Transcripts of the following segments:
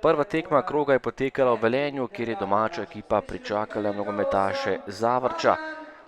Prva tekma kroga je potekala v Velenju, kjer je domača ekipa pričakala nogometaše Zavrča.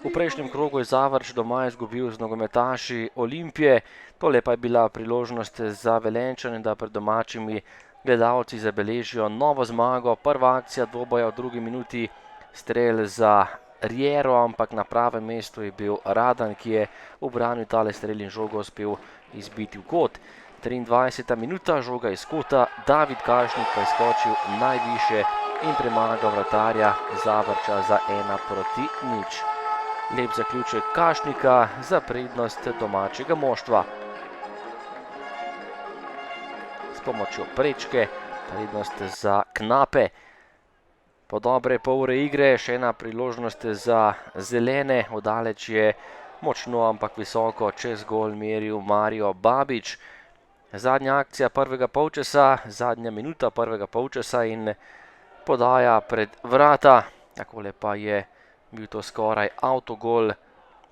V prejšnjem krogu je Zavrč doma izgubil z nogometaši Olimpije, tole pa je bila priložnost za Velenjčane, da pred domačimi gledalci zabeležijo novo zmago. Prva akcija dvoboja v drugi minuti, strel za Riero, ampak na pravem mestu je bil Radan, ki je ubranil tale strel in žogo uspel izbiti v kot. 23. minuta, žoga iz kota, David Kašnik pa je skočil najviše in premagal vratarja Zavrča za 1:0. Lep zaključek Kašnika za prednost domačega moštva. S pomočjo prečke, prednost za Knape. Po dobre pol ure igre še ena priložnost za zelene, oddaleč je močno, ampak visoko čez gol meril Mario Babič. Zadnja akcija prvega polčasa, zadnja minuta prvega polčasa in podaja pred vrata. Takole pa je bil to skoraj avtogol.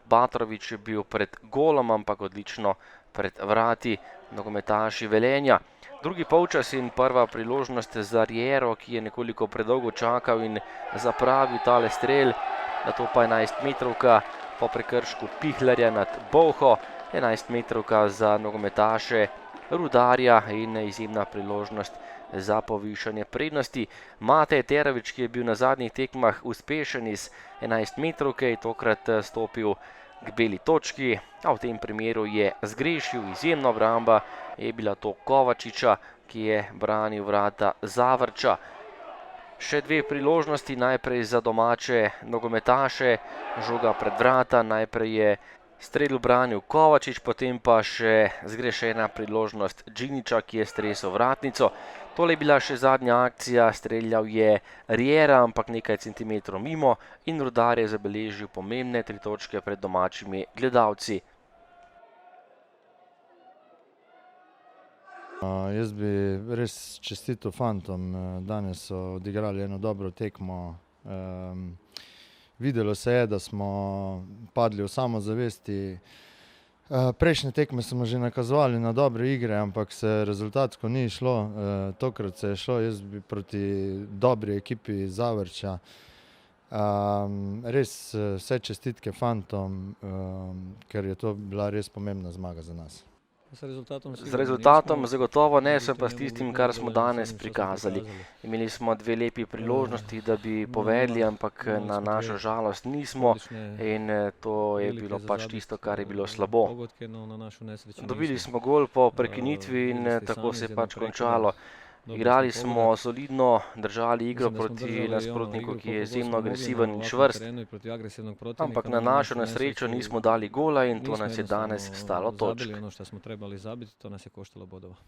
Batrovič je bil pred golom, ampak odlično pred vrati nogometaši Velenja. Drugi polčas in prva priložnost za Riero, ki je nekoliko predolgo čakal in zapravil tale strel. Nato pa 11-metrovka po prekršku Pihlerja nad Bolho, 11-metrovka za nogometaše Rudarja in izjemna priložnost za povišanje prednosti. Matej Terović, ki je bil na zadnjih tekmah uspešen iz 11-metrovke, je tokrat stopil k beli točki, a v tem primeru je zgrešil. Izjemna obramba je bila to Kovačiča, ki je branil vrata Zavrča. Še dve priložnosti, najprej za domače nogometaše, žoga pred vrata, najprej je strel branil Kovačič, potem pa še zgrešena priložnost Džiniča, ki je stresel vratnico. Tole je bila še zadnja akcija, streljal je Riera, ampak nekaj centimetrov mimo in Rudar je zabeležil pomembne 3 točke pred domačimi gledalci. Jaz bi res čestital fantom, danes so odigrali eno dobro tekmo. Videlo se je, da smo padli v samozavesti. Prejšnje tekme smo že nakazovali na dobre igre, ampak se rezultatsko ni šlo. Tokrat se je šlo, jaz bi proti dobri ekipi Zavrča. Res vse čestitke fantom, ker je to bila res pomembna zmaga za nas. Z rezultatom zagotovo ne, sem pa s tistim, kar smo danes prikazali. Imeli smo dve lepi priložnosti, da bi povedli, ampak na našo žalost nismo in to je bilo pač tisto, kar je bilo slabo. Dobili smo gol po prekinitvi in tako se je pač končalo. Igrali smo solidno, držali igro proti nasprotniku, ki je izjemno agresiven in čvrst, ampak na našo nesrečo nismo dali gola in to nas je danes stalo točk.